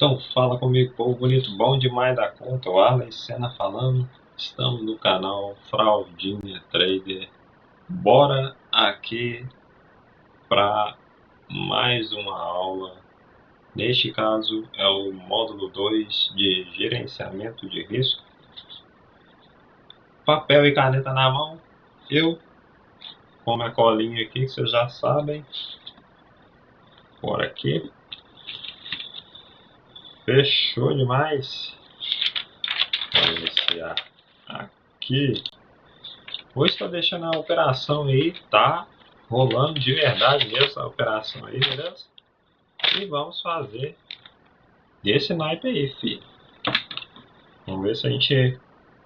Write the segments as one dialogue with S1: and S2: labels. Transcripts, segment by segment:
S1: Então fala comigo, povo bonito, bom demais da conta, o Arley Senna falando. Estamos no canal Fraldinha Trader. Bora aqui para mais uma aula. Neste caso é o módulo 2 de gerenciamento de risco. Papel e caneta na mão. Eu com minha colinha aqui, que vocês já sabem. Por aqui. Fechou demais. Vou iniciar aqui. Vou estar deixando a operação aí, tá rolando de verdade mesmo a operação aí, beleza? E vamos fazer desse naipe aí, filho. Vamos ver se a gente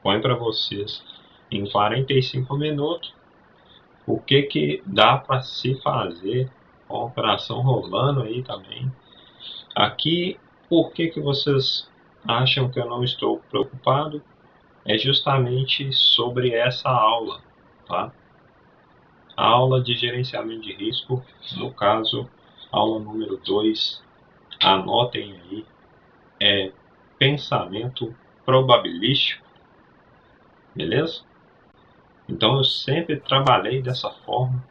S1: põe para vocês em 45 minutos o que dá para se fazer com a operação rolando aí também. Aqui, por que vocês acham que eu não estou preocupado? É justamente sobre essa aula, tá? A aula de gerenciamento de risco, no caso, aula número 2, anotem aí, é pensamento probabilístico, beleza? Então eu sempre trabalhei dessa forma,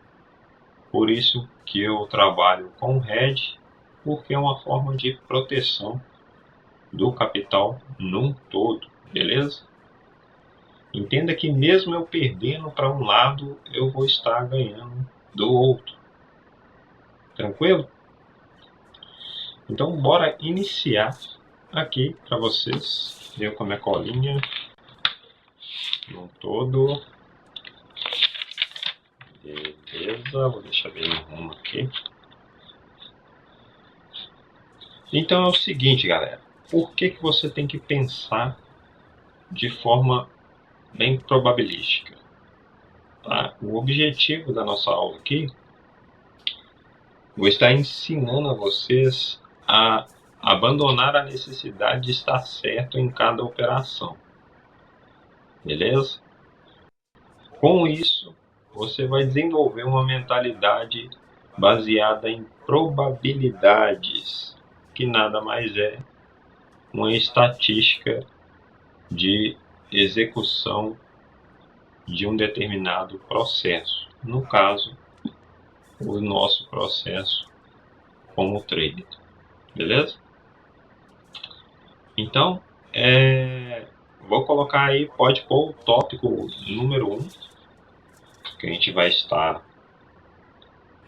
S1: por isso que eu trabalho com hedge, porque é uma forma de proteção do capital num todo, beleza? Entenda que mesmo eu perdendo para um lado, eu vou estar ganhando do outro. Tranquilo? Então bora iniciar aqui para vocês. Eu com a minha colinha no todo. Beleza, vou deixar bem no rumo aqui. Então é o seguinte, galera. Por que você tem que pensar de forma bem probabilística? Tá? O objetivo da nossa aula aqui, vou estar ensinando a vocês a abandonar a necessidade de estar certo em cada operação. Beleza? Com isso, você vai desenvolver uma mentalidade baseada em probabilidades, que nada mais é uma estatística de execução de um determinado processo. No caso, o nosso processo como trader. Beleza? Então, vou colocar aí, pode pôr o tópico número 1, que a gente vai estar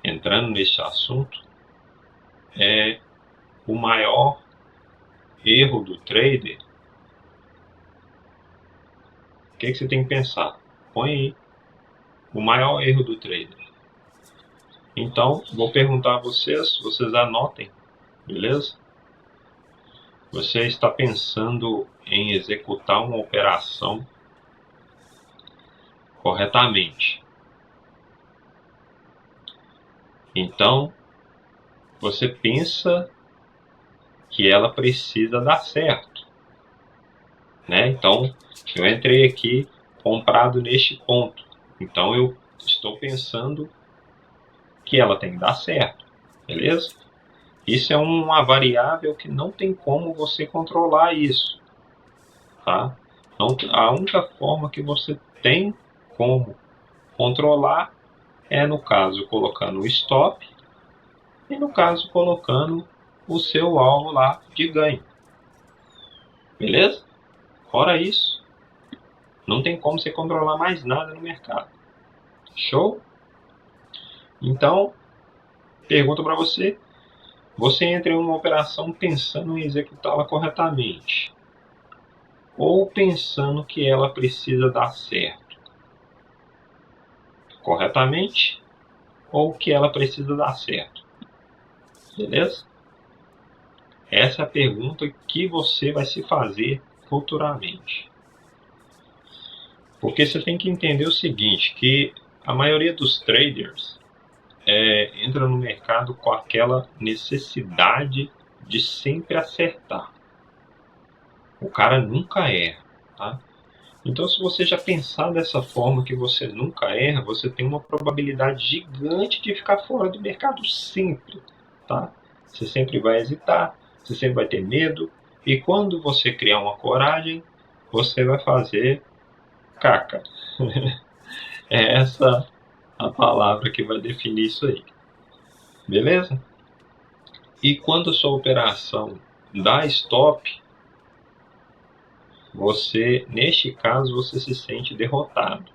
S1: entrando nesse assunto, é o maior erro do trader. O que você tem que pensar? Põe aí o maior erro do trader. Então, vou perguntar a vocês anotem, beleza? Você está pensando em executar uma operação corretamente. Então, você pensa que ela precisa dar certo, né? Então, eu entrei aqui comprado neste ponto. Então, eu estou pensando que ela tem que dar certo, beleza? Isso é uma variável que não tem como você controlar isso, tá? Então, a única forma que você tem como controlar é, no caso, colocando o stop e, no caso, colocando o seu alvo lá de ganho. Beleza? Fora isso, não tem como você controlar mais nada no mercado. Show? Então, pergunta para você. Você entra em uma operação pensando em executá-la corretamente ou pensando que ela precisa dar certo corretamente ou que ela precisa dar certo. Beleza? Essa é a pergunta que você vai se fazer futuramente. Porque você tem que entender o seguinte, que a maioria dos traders entra no mercado com aquela necessidade de sempre acertar. O cara nunca erra, tá? Então, se você já pensar dessa forma, que você nunca erra, você tem uma probabilidade gigante de ficar fora do mercado sempre, tá? Você sempre vai hesitar, você sempre vai ter medo. E quando você criar uma coragem, você vai fazer caca. É essa a palavra que vai definir isso aí. Beleza? E quando sua operação dá stop, você, neste caso, você se sente derrotado.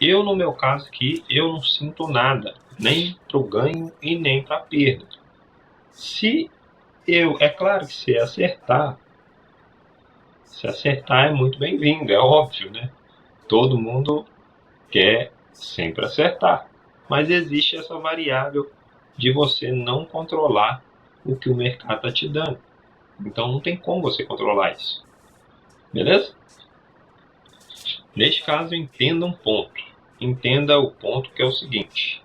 S1: Eu, no meu caso aqui, eu não sinto nada, nem para o ganho e nem para a perda. É claro que se acertar é muito bem-vindo, é óbvio, né? Todo mundo quer sempre acertar, mas existe essa variável de você não controlar o que o mercado está te dando. Então não tem como você controlar isso. Beleza? Neste caso, entenda um ponto. Entenda o ponto que é o seguinte: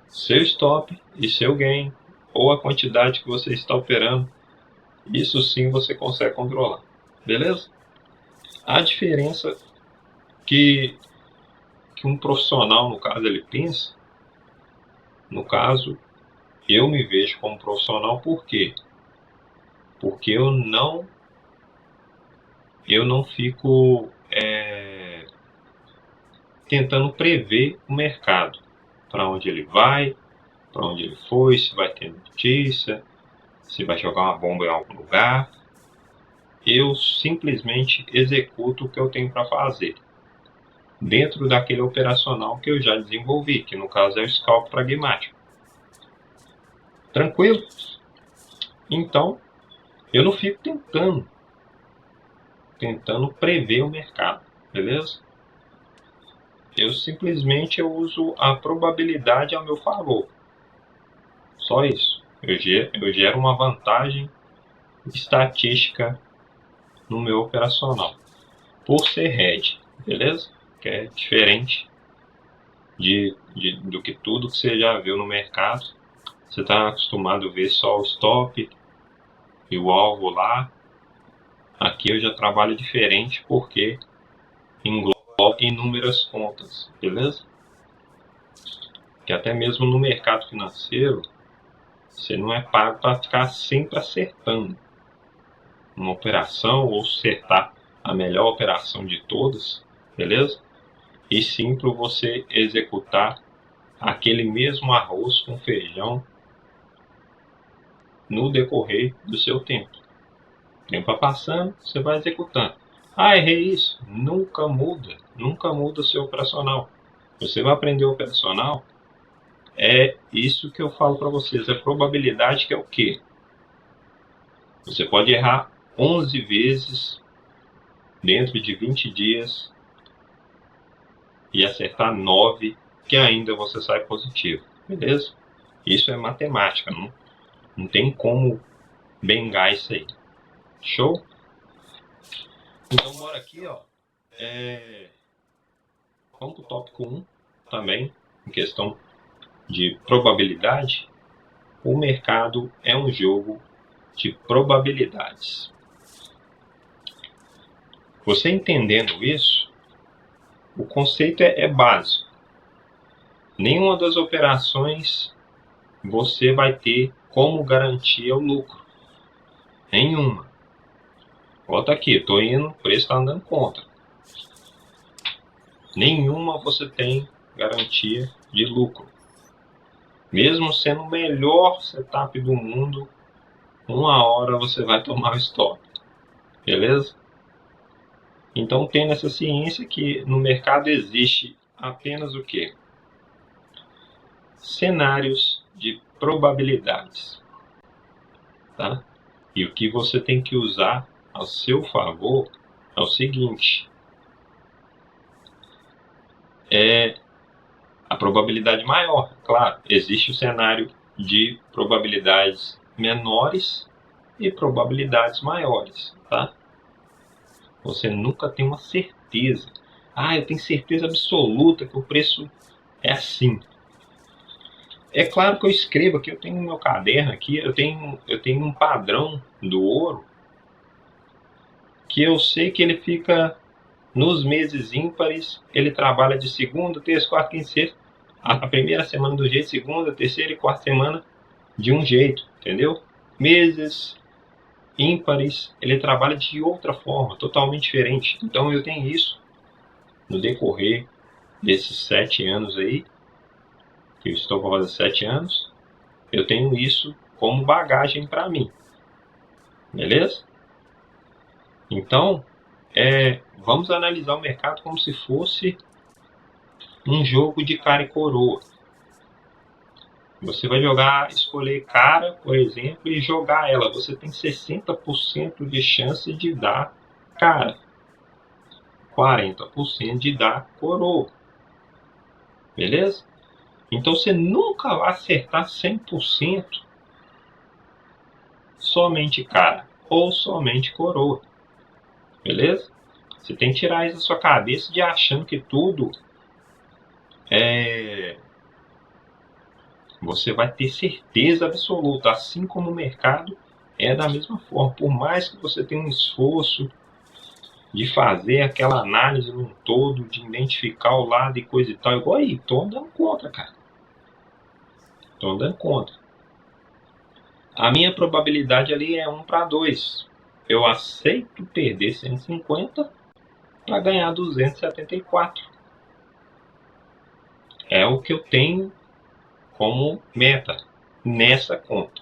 S1: seu stop e seu gain, ou a quantidade que você está operando, isso sim você consegue controlar. Beleza? A diferença que um profissional, no caso, ele pensa, no caso, eu me vejo como profissional, por quê? Porque eu não fico tentando prever o mercado, para onde ele vai, para onde ele foi, se vai ter notícia, se vai jogar uma bomba em algum lugar. Eu simplesmente executo o que eu tenho para fazer, dentro daquele operacional que eu já desenvolvi, que no caso é o scalp pragmático. Tranquilo? Então, eu não fico tentando prever o mercado, beleza? Eu simplesmente uso a probabilidade ao meu favor. Só isso. Eu gero uma vantagem estatística no meu operacional, por ser hedge, beleza? Que é diferente do que tudo que você já viu no mercado. Você está acostumado a ver só o stop e o alvo lá. Aqui eu já trabalho diferente porque engloba inúmeras contas, beleza? Que até mesmo no mercado financeiro, você não é pago para ficar sempre acertando uma operação ou acertar a melhor operação de todas, beleza? E sim para você executar aquele mesmo arroz com feijão no decorrer do seu tempo. O tempo vai passando, você vai executando. Ah, errei isso. Nunca muda o seu operacional. Você vai aprender o operacional, é isso que eu falo para vocês, a probabilidade, que é o quê? Você pode errar 11 vezes dentro de 20 dias e acertar 9, que ainda você sai positivo, beleza? Isso é matemática, não tem como bengar isso aí. Show? Então bora aqui, ó. Vamos para o tópico 1 também, em questão de probabilidade. O mercado é um jogo de probabilidades. Você entendendo isso, o conceito é básico. Nenhuma das operações você vai ter como garantia o lucro. Nenhuma. Volta aqui, estou indo, o preço está andando contra. Nenhuma você tem garantia de lucro. Mesmo sendo o melhor setup do mundo, uma hora você vai tomar o stop. Beleza? Então tem essa ciência que no mercado existe apenas o quê? Cenários de probabilidades. Tá? E o que você tem que usar ao seu favor é o seguinte: é a probabilidade maior. Claro, existe o cenário de probabilidades menores e probabilidades maiores, tá? Você nunca tem uma certeza. Ah, eu tenho certeza absoluta que o preço é assim. É claro que eu escrevo aqui, eu tenho no meu caderno aqui, eu tenho um padrão do ouro que eu sei que ele fica nos meses ímpares, ele trabalha de segunda, terça, quarta, quinta, sexta. A primeira semana do jeito, segunda, terceira e quarta semana de um jeito, entendeu? meses ímpares, ele trabalha de outra forma, totalmente diferente. Então eu tenho isso no decorrer desses 7 anos aí, que eu estou com quase 7 anos, eu tenho isso como bagagem para mim, beleza? Então, vamos analisar o mercado como se fosse um jogo de cara e coroa. Você vai escolher cara, por exemplo, e jogar ela. Você tem 60% de chance de dar cara, 40% de dar coroa. Beleza? Então você nunca vai acertar 100% somente cara ou somente coroa. Beleza? Você tem que tirar isso da sua cabeça de achando que tudo você vai ter certeza absoluta, assim como o mercado é da mesma forma. Por mais que você tenha um esforço de fazer aquela análise num todo, de identificar o lado e coisa e tal, igual aí, tô andando contra, cara. Tô andando contra. A minha probabilidade ali é 1 para 2. Eu aceito perder 150 para ganhar 274. É o que eu tenho como meta nessa conta.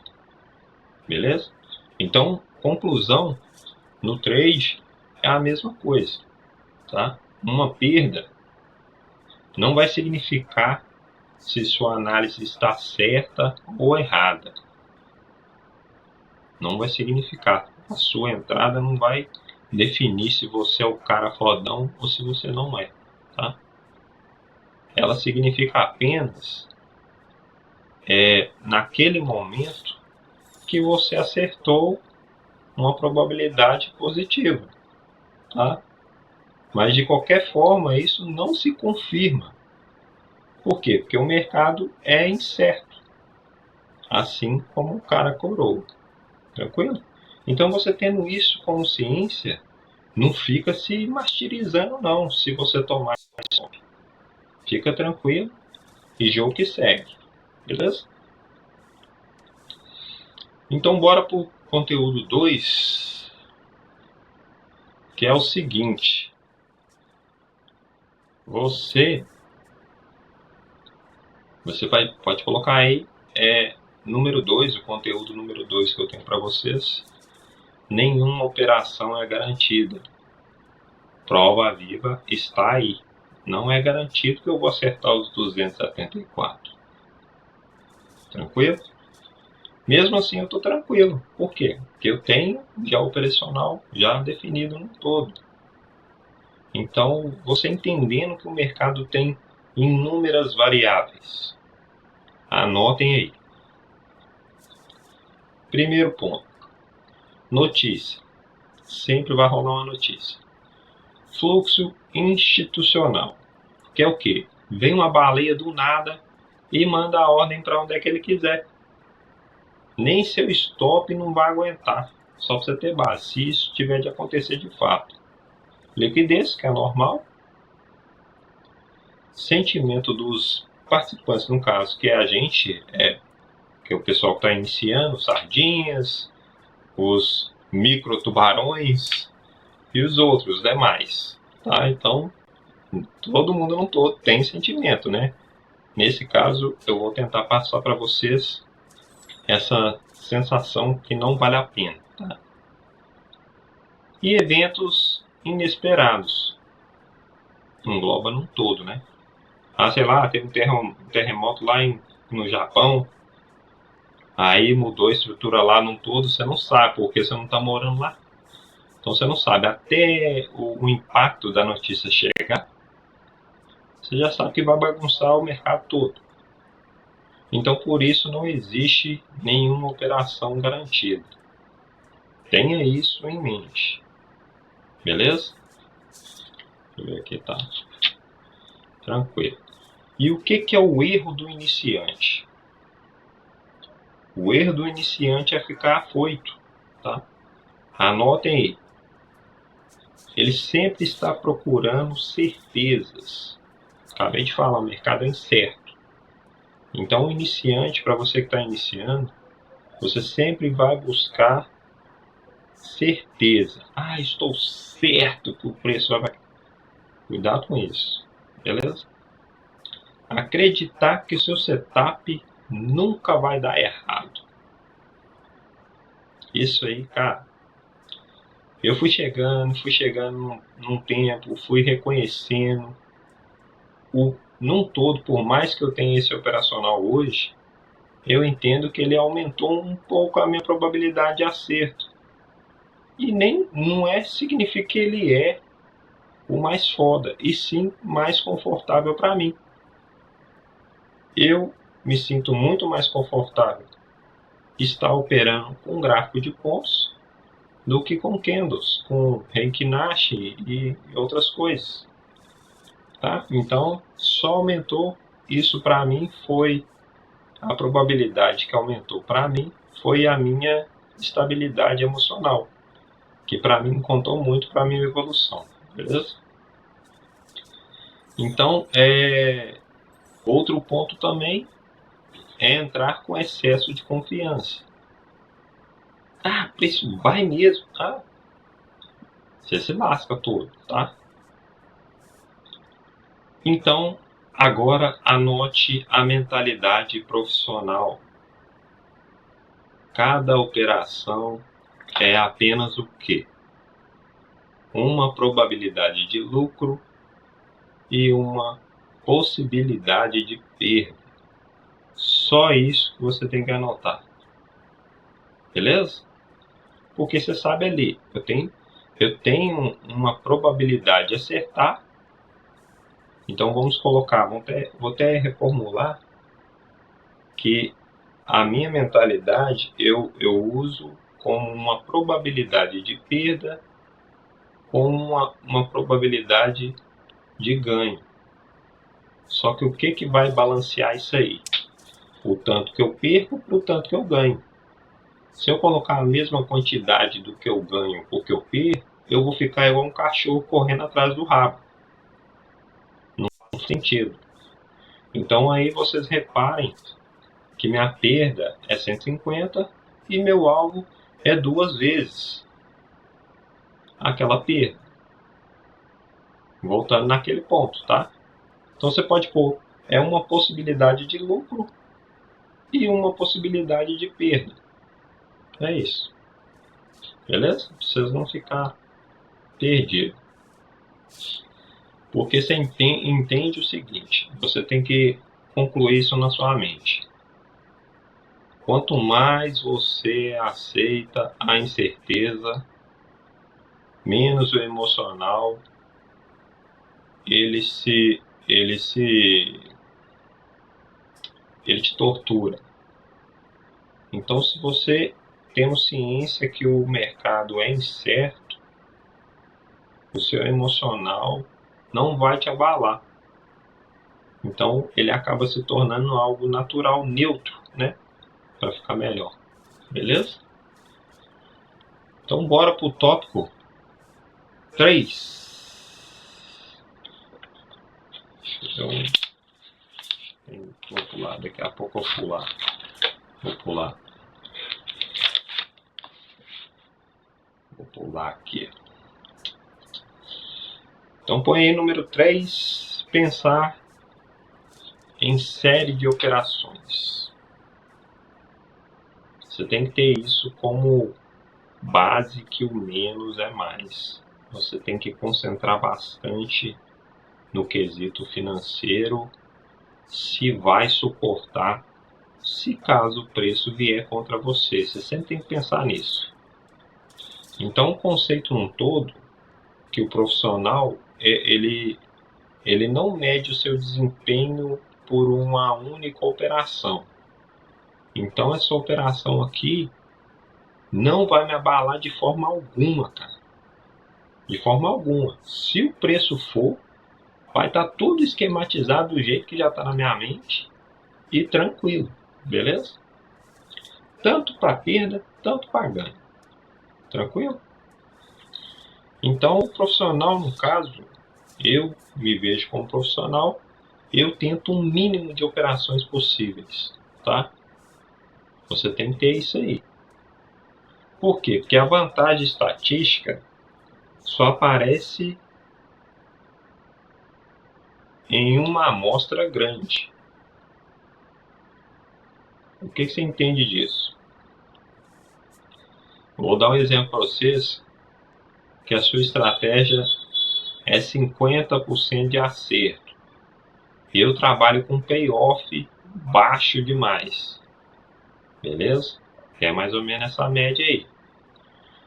S1: Beleza? Então, conclusão, no trade é a mesma coisa. Tá? Uma perda não vai significar se sua análise está certa ou errada. Não vai significar. A sua entrada não vai definir se você é o cara fodão ou se você não é. Tá? Ela significa apenas naquele momento que você acertou uma probabilidade positiva. Tá? Mas de qualquer forma isso não se confirma. Por quê? Porque o mercado é incerto. Assim como o cara coroa. Tranquilo? Então você tendo isso como ciência, não fica se martirizando não, se você tomar isso. Fica tranquilo e jogo que segue. Beleza? Então bora pro conteúdo 2, que é o seguinte. Você pode colocar aí número 2, o conteúdo número 2 que eu tenho para vocês. Nenhuma operação é garantida. Prova viva está aí. Não é garantido que eu vou acertar os 274. Tranquilo? Mesmo assim eu estou tranquilo. Por quê? Porque eu tenho já operacional já definido no todo. Então, você entendendo que o mercado tem inúmeras variáveis. Anotem aí. Primeiro ponto. Notícia. Sempre vai rolar uma notícia. Fluxo institucional. Que é o quê? Vem uma baleia do nada e manda a ordem para onde é que ele quiser. Nem seu stop não vai aguentar. Só para você ter base, se isso tiver de acontecer de fato. Liquidez, que é normal. Sentimento dos participantes, no caso, que é a gente, que é o pessoal que está iniciando, sardinhas, os micro tubarões e os outros demais. Tá? Então, todo mundo não todo tem sentimento, né? Nesse caso, eu vou tentar passar para vocês essa sensação que não vale a pena. Tá? E eventos inesperados. Engloba num todo, né? Sei lá, teve um terremoto lá no Japão, aí mudou a estrutura lá num todo, você não sabe, porque você não está morando lá. Então você não sabe, até o impacto da notícia chegar, você já sabe que vai bagunçar o mercado todo. Então por isso não existe nenhuma operação garantida. Tenha isso em mente. Beleza? Deixa eu ver aqui, tá? Tranquilo. E o que é o erro do iniciante? O erro do iniciante é ficar afoito. Tá? Anotem aí. Ele sempre está procurando certezas. Acabei de falar, o mercado é incerto. Então o iniciante, para você que está iniciando, Você sempre vai buscar certeza. Ah, estou certo que o preço vai... Cuidado com isso, beleza? Acreditar que o seu setup nunca vai dar errado. Isso aí, cara. Eu fui chegando num tempo, fui reconhecendo num todo, por mais que eu tenha esse operacional hoje, eu entendo que ele aumentou um pouco a minha probabilidade de acerto. E nem não significa que ele é o mais foda, e sim mais confortável para mim. Eu me sinto muito mais confortável estar operando com gráfico de pontos do que com candles, com Heikin Nash e outras coisas. Tá? Então, só aumentou isso para mim, foi a probabilidade que aumentou para mim, foi a minha estabilidade emocional, que para mim contou muito para a minha evolução, beleza? Então, outro ponto também é entrar com excesso de confiança. Ah, preço vai mesmo, tá? Você se lasca todo, tá? Então, agora anote a mentalidade profissional. Cada operação é apenas o quê? Uma probabilidade de lucro e uma possibilidade de perda. Só isso que você tem que anotar. Beleza? Porque você sabe ali, eu tenho uma probabilidade de acertar. Então vamos colocar, vou até reformular que a minha mentalidade eu uso como uma probabilidade de perda com uma probabilidade de ganho. Só que o que vai balancear isso aí? O tanto que eu perco para o tanto que eu ganho. Se eu colocar a mesma quantidade do que eu ganho ou que eu perco, eu vou ficar igual um cachorro correndo atrás do rabo. Não faz sentido. Então aí vocês reparem que minha perda é 150 e meu alvo é 2 vezes aquela perda. Voltando naquele ponto, tá? Então você pode pôr, é uma possibilidade de lucro e uma possibilidade de perda. É isso. Beleza? Pra vocês não ficar perdidos. Porque você entende o seguinte, você tem que concluir isso na sua mente. Quanto mais você aceita a incerteza, menos o emocional ele te tortura. Então, se você tem ciência que o mercado é incerto, o seu emocional não vai te abalar. Então, ele acaba se tornando algo natural, neutro, né? Para ficar melhor. Beleza? Então, bora pro tópico 3. Vou pular, daqui a pouco eu vou pular. Vou pular aqui. Então põe aí número 3, pensar em série de operações. Você tem que ter isso como base, que o menos é mais. Você tem que concentrar bastante no quesito financeiro, se vai suportar, se caso o preço vier contra você. Você sempre tem que pensar nisso. Então o conceito num todo, que o profissional, ele não mede o seu desempenho por uma única operação. Então essa operação aqui não vai me abalar de forma alguma, cara. De forma alguma. Se o preço for, vai estar tudo esquematizado do jeito que já está na minha mente e tranquilo, beleza? Tanto para perda, tanto para ganho. Tranquilo? Então o profissional, no caso, eu me vejo como profissional, eu tento um mínimo de operações possíveis, tá? Você tem que ter isso aí. Por quê? Porque a vantagem estatística só aparece em uma amostra grande. O que você entende disso? Vou dar um exemplo para vocês, que a sua estratégia é 50% de acerto. Eu trabalho com payoff baixo demais. Beleza? É mais ou menos essa média aí.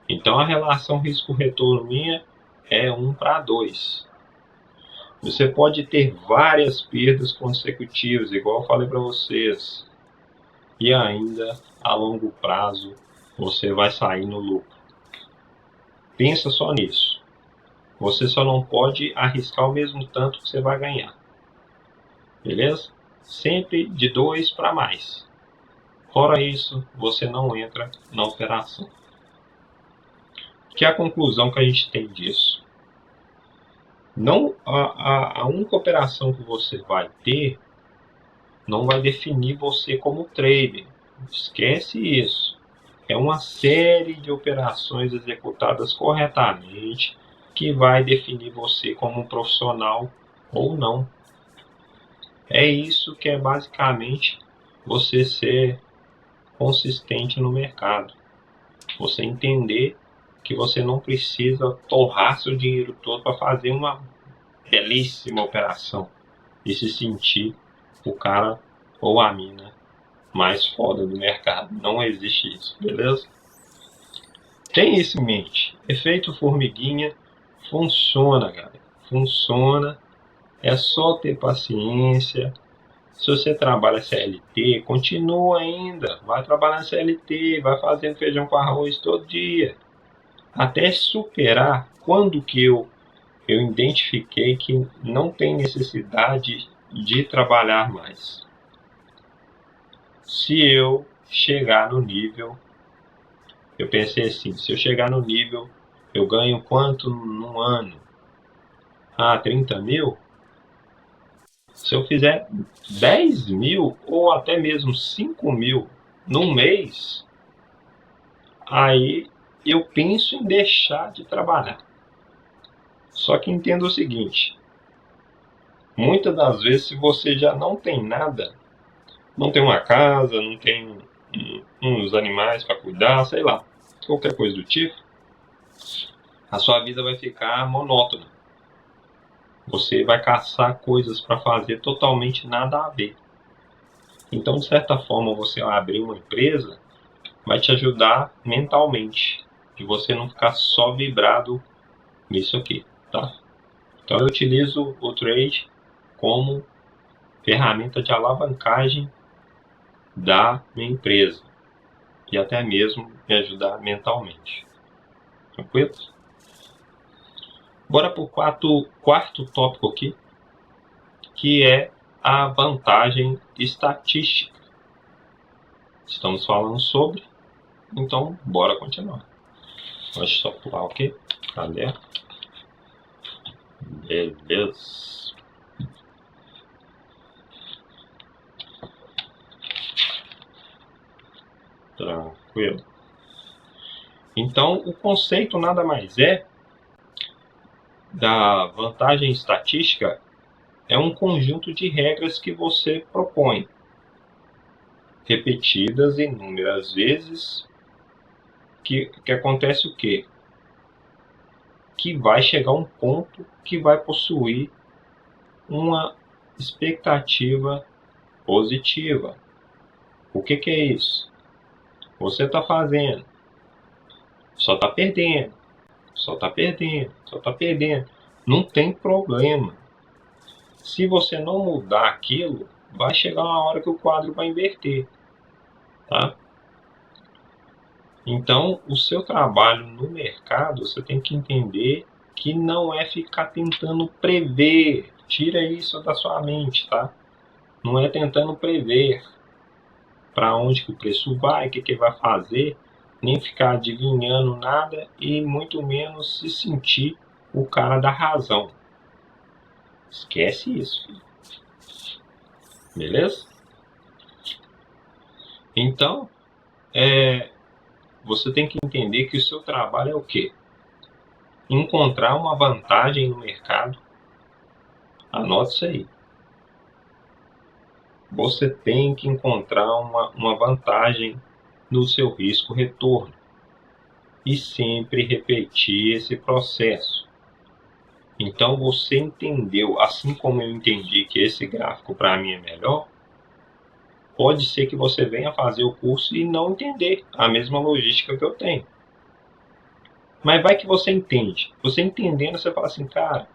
S1: Então a relação risco-retorno minha é 1:2. Você pode ter várias perdas consecutivas, igual eu falei para vocês, e ainda a longo prazo você vai sair no lucro. Pensa só nisso. Você só não pode arriscar o mesmo tanto que você vai ganhar. Beleza? Sempre de 2 para mais. Fora isso, você não entra na operação. Que é a conclusão que a gente tem disso? Não, a única operação que você vai ter não vai definir você como trader. Esquece isso. É uma série de operações executadas corretamente que vai definir você como um profissional ou não. É isso que é basicamente você ser consistente no mercado. Você entender que você não precisa torrar seu dinheiro todo para fazer uma belíssima operação e se sentir o cara ou a mina mais foda do mercado. Não existe isso, beleza? Tem isso em mente. Efeito formiguinha funciona, galera. Funciona. É só ter paciência. Se você trabalha CLT, continua ainda. Vai trabalhar CLT, vai fazendo feijão com arroz todo dia. Até superar quando que eu identifiquei que não tem necessidade de trabalhar mais. Se eu chegar no nível, eu pensei assim, se eu chegar no nível, eu ganho quanto num ano? 30 mil? Se eu fizer 10 mil ou até mesmo 5 mil num mês, aí eu penso em deixar de trabalhar. Só que entenda o seguinte, muitas das vezes se você já não tem nada, não tem uma casa, não tem uns animais para cuidar, sei lá, qualquer coisa do tipo, a sua vida vai ficar monótona. Você vai caçar coisas para fazer totalmente nada a ver. Então, de certa forma, você abrir uma empresa vai te ajudar mentalmente, de você não ficar só vibrado nisso aqui, tá? Então, eu utilizo o trade como ferramenta de alavancagem da minha empresa e até mesmo me ajudar mentalmente. Tranquilo? Bora para o quarto tópico aqui, que é a vantagem estatística. Estamos falando sobre, então bora continuar. Deixa eu só pular aqui. Cadê? Beleza. Tranquilo. Então, o conceito nada mais é da vantagem estatística é um conjunto de regras que você propõe, repetidas inúmeras vezes, que acontece o quê? Que vai chegar um ponto que vai possuir uma expectativa positiva. O que é isso? Você está fazendo, só está perdendo, só está perdendo, só está perdendo. Não tem problema. Se você não mudar aquilo, vai chegar uma hora que o quadro vai inverter, tá? Então, o seu trabalho no mercado, você tem que entender que não é ficar tentando prever. Tira isso da sua mente, tá? Não é tentando prever para onde que o preço vai, o que vai fazer, nem ficar adivinhando nada e muito menos se sentir o cara da razão. Esquece isso, filho. Beleza? Então, você tem que entender que o seu trabalho é o quê? Encontrar uma vantagem no mercado. Anote isso aí. Você tem que encontrar uma vantagem no seu risco-retorno e sempre repetir esse processo. Então você entendeu, assim como eu entendi que esse gráfico para mim é melhor, pode ser que você venha fazer o curso e não entender a mesma logística que eu tenho. Mas vai que você entende. Você entendendo, você fala assim, cara,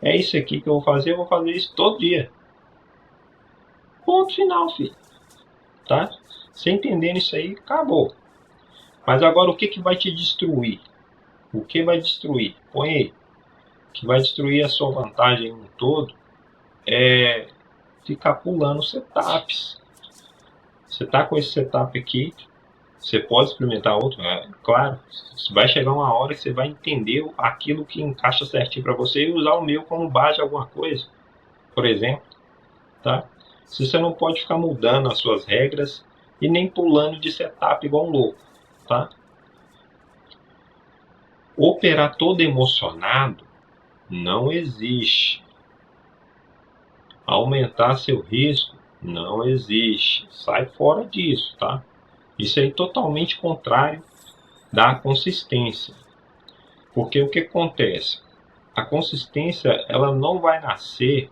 S1: é isso aqui que eu vou fazer isso todo dia. Ponto final, filho. Tá? Você entendendo isso aí, acabou. Mas agora o que vai te destruir? O que vai destruir? Põe aí. O que vai destruir a sua vantagem no todo é ficar pulando setups. Você tá com esse setup aqui, você pode experimentar outro, claro. Vai chegar uma hora que você vai entender aquilo que encaixa certinho para você e usar o meu como base de alguma coisa, por exemplo, tá? Se você não pode ficar mudando as suas regras e nem pulando de setup igual um louco, tá? Operar todo emocionado não existe. Aumentar seu risco não existe. Sai fora disso, tá? Isso é totalmente contrário da consistência. Porque o que acontece? A consistência, ela não vai nascer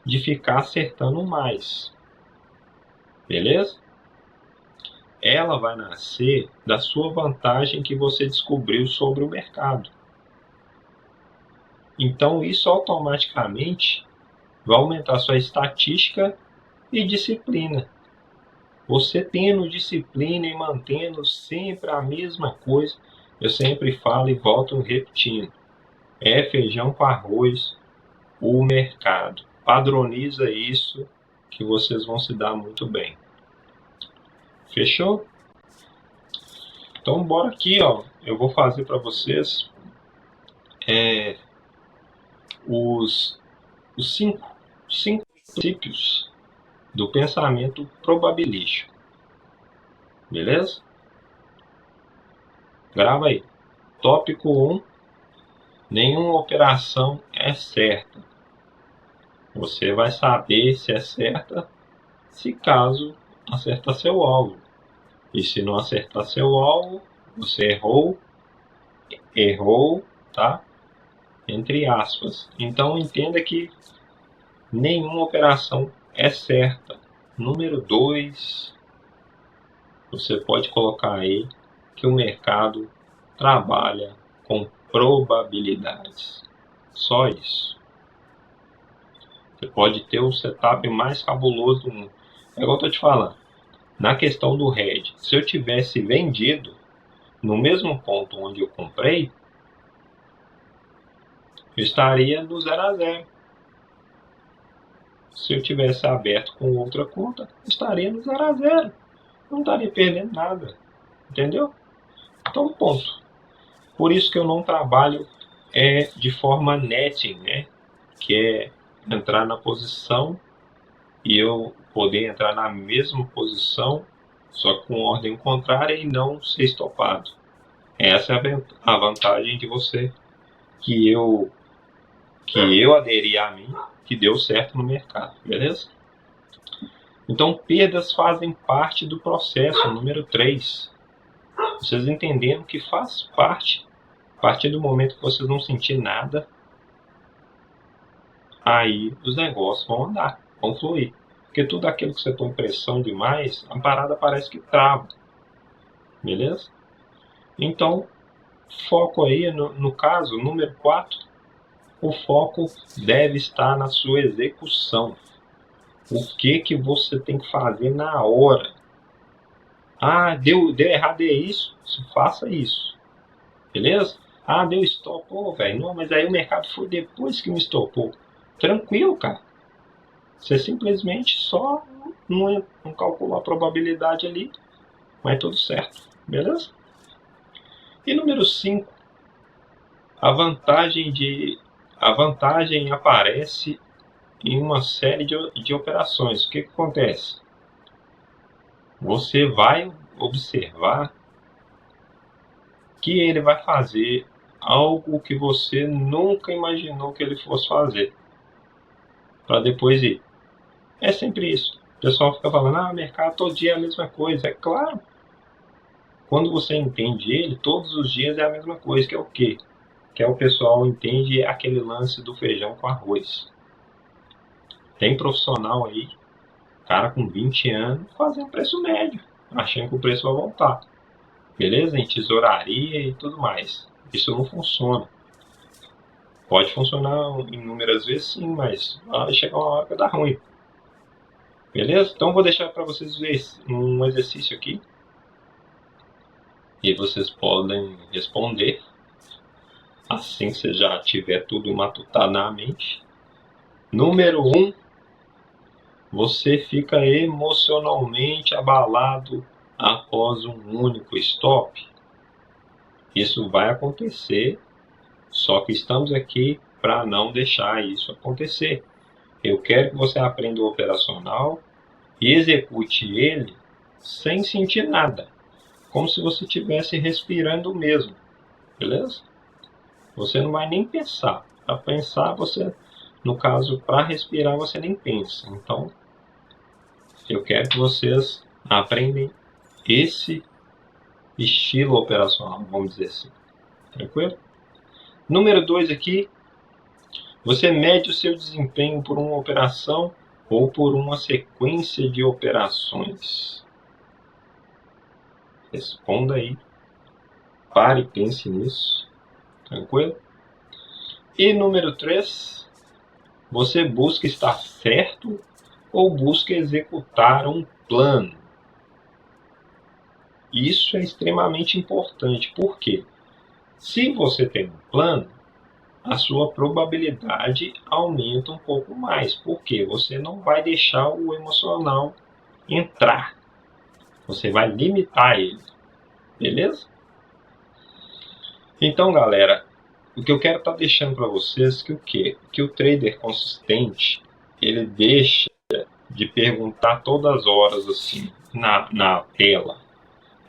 S1: de ficar acertando mais. Beleza? Ela vai nascer da sua vantagem que você descobriu sobre o mercado. Então isso automaticamente vai aumentar sua estatística e disciplina. Você tendo disciplina e mantendo sempre a mesma coisa, eu sempre falo e volto repetindo, é feijão com arroz o mercado. Padroniza isso que vocês vão se dar muito bem. Fechou? Então bora aqui, ó. Eu vou fazer para vocês os cinco princípios do pensamento probabilístico. Beleza? Grava aí. Tópico 1. Nenhuma operação é certa. Você vai saber se é certa se caso acertar seu alvo. E se não acertar seu alvo, você errou, tá? Entre aspas. Então entenda que nenhuma operação é certa. Número 2, você pode colocar aí que o mercado trabalha com probabilidades. Só isso. Você pode ter o setup mais cabuloso do mundo. É igual eu tô te falando. Na questão do hedge, se eu tivesse vendido no mesmo ponto onde eu comprei, eu estaria no 0 a 0. Se eu tivesse aberto com outra conta, eu estaria no 0 a 0. Não estaria perdendo nada. Entendeu? Então, ponto. Por isso que eu não trabalho de forma netting, né? Que é entrar na posição e eu poder entrar na mesma posição, só com ordem contrária e não ser estopado. Essa é a vantagem de você que eu aderi a mim, que deu certo no mercado, beleza? Então, perdas fazem parte do processo. Número 3. Vocês entendendo que faz parte. A partir do momento que vocês não sentirem nada, aí os negócios vão andar, vão fluir. Porque tudo aquilo que você põe pressão demais, a parada parece que trava. Beleza? Então, foco aí, no caso, número 4, o foco deve estar na sua execução. O que você tem que fazer na hora. Ah, deu errado, é isso? Faça isso. Beleza? Ah, deu stop. Pô, velho, não, mas aí o mercado foi depois que me estopou. Tranquilo, cara. Você simplesmente só não calculou a probabilidade ali, mas tudo certo. Beleza? E número 5, a vantagem aparece em uma série de operações. O que acontece? Você vai observar que ele vai fazer algo que você nunca imaginou que ele fosse fazer, para depois ir. É sempre isso. O pessoal fica falando, mercado todo dia é a mesma coisa. É claro. Quando você entende ele, todos os dias é a mesma coisa. Que é o quê? Que é o pessoal entende aquele lance do feijão com arroz. Tem profissional aí, cara com 20 anos, fazendo preço médio, achando que o preço vai voltar. Beleza? Em tesouraria e tudo mais. Isso não funciona. Pode funcionar inúmeras vezes sim, mas vai chegar uma hora que dá ruim. Beleza? Então vou deixar para vocês um exercício aqui. E vocês podem responder assim que você já tiver tudo matutado na mente. Número 1. Você fica emocionalmente abalado após um único stop. Isso vai acontecer, só que estamos aqui para não deixar isso acontecer. Eu quero que você aprenda o operacional e execute ele sem sentir nada, como se você estivesse respirando mesmo, beleza? Você não vai nem pensar. Para pensar, no caso, para respirar, você nem pensa. Então, eu quero que vocês aprendam esse estilo operacional, vamos dizer assim. Tranquilo? Número 2 aqui, você mede o seu desempenho por uma operação ou por uma sequência de operações. Responda aí. Pare e pense nisso. Tranquilo? E número 3, você busca estar certo ou busca executar um plano. Isso é extremamente importante. Por quê? Se você tem um plano, a sua probabilidade aumenta um pouco mais. Porque você não vai deixar o emocional entrar. Você vai limitar ele. Beleza? Então, galera, o que eu quero estar deixando para vocês é que o trader consistente, ele deixa de perguntar todas as horas assim na tela.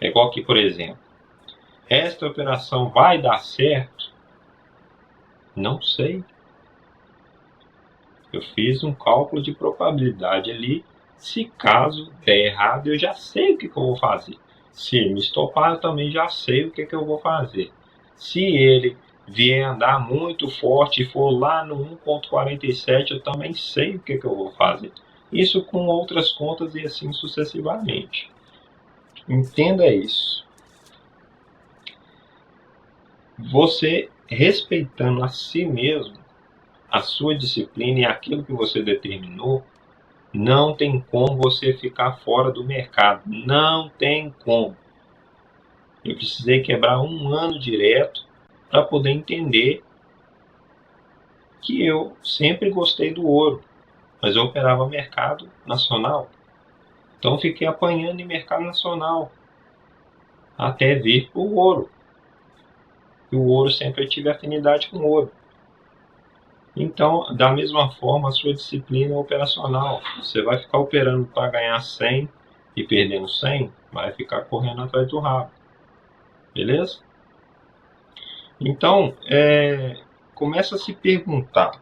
S1: É igual aqui, por exemplo. Esta operação vai dar certo? Não sei. Eu fiz um cálculo de probabilidade ali. Se caso der errado, eu já sei o que eu vou fazer. Se me estopar, eu também já sei o que eu vou fazer. Se ele vier andar muito forte e for lá no 1.47, eu também sei o que eu vou fazer. Isso com outras contas e assim sucessivamente. Entenda isso. Você respeitando a si mesmo, a sua disciplina e aquilo que você determinou, não tem como você ficar fora do mercado. Não tem como. Eu precisei quebrar um ano direto para poder entender que eu sempre gostei do ouro, mas eu operava mercado nacional. Então fiquei apanhando em mercado nacional até vir para o ouro. E o ouro sempre eu tive afinidade com o ouro. Então, da mesma forma, a sua disciplina é operacional. Você vai ficar operando para ganhar 100 e perdendo 100, vai ficar correndo atrás do rabo. Beleza? Então, começa a se perguntar: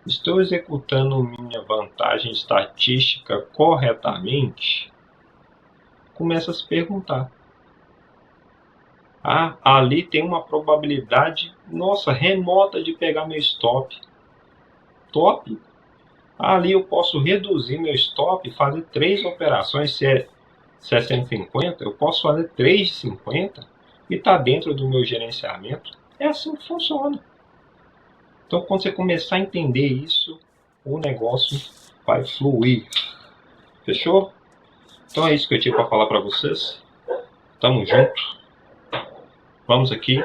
S1: estou executando minha vantagem estatística corretamente? Começa a se perguntar. Ali tem uma probabilidade, nossa, remota de pegar meu stop. Top? Ali eu posso reduzir meu stop e fazer 3 operações. Se é 650, eu posso fazer 3 de 50 e está dentro do meu gerenciamento. É assim que funciona. Então, quando você começar a entender isso, o negócio vai fluir. Fechou? Então é isso que eu tinha para falar para vocês. Tamo junto. Vamos aqui.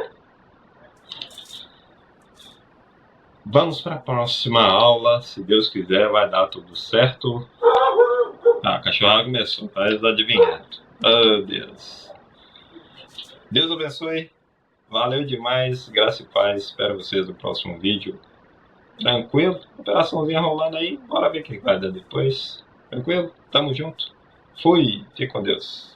S1: Vamos para a próxima aula. Se Deus quiser, vai dar tudo certo. A cachorrada começou, faz adivinhando. Oh, Deus. Deus abençoe. Valeu demais. Graça e paz. Espero vocês no próximo vídeo. Tranquilo? Operaçãozinha rolando aí. Bora ver o que vai dar depois. Tranquilo? Tamo junto. Fui. Fique com Deus.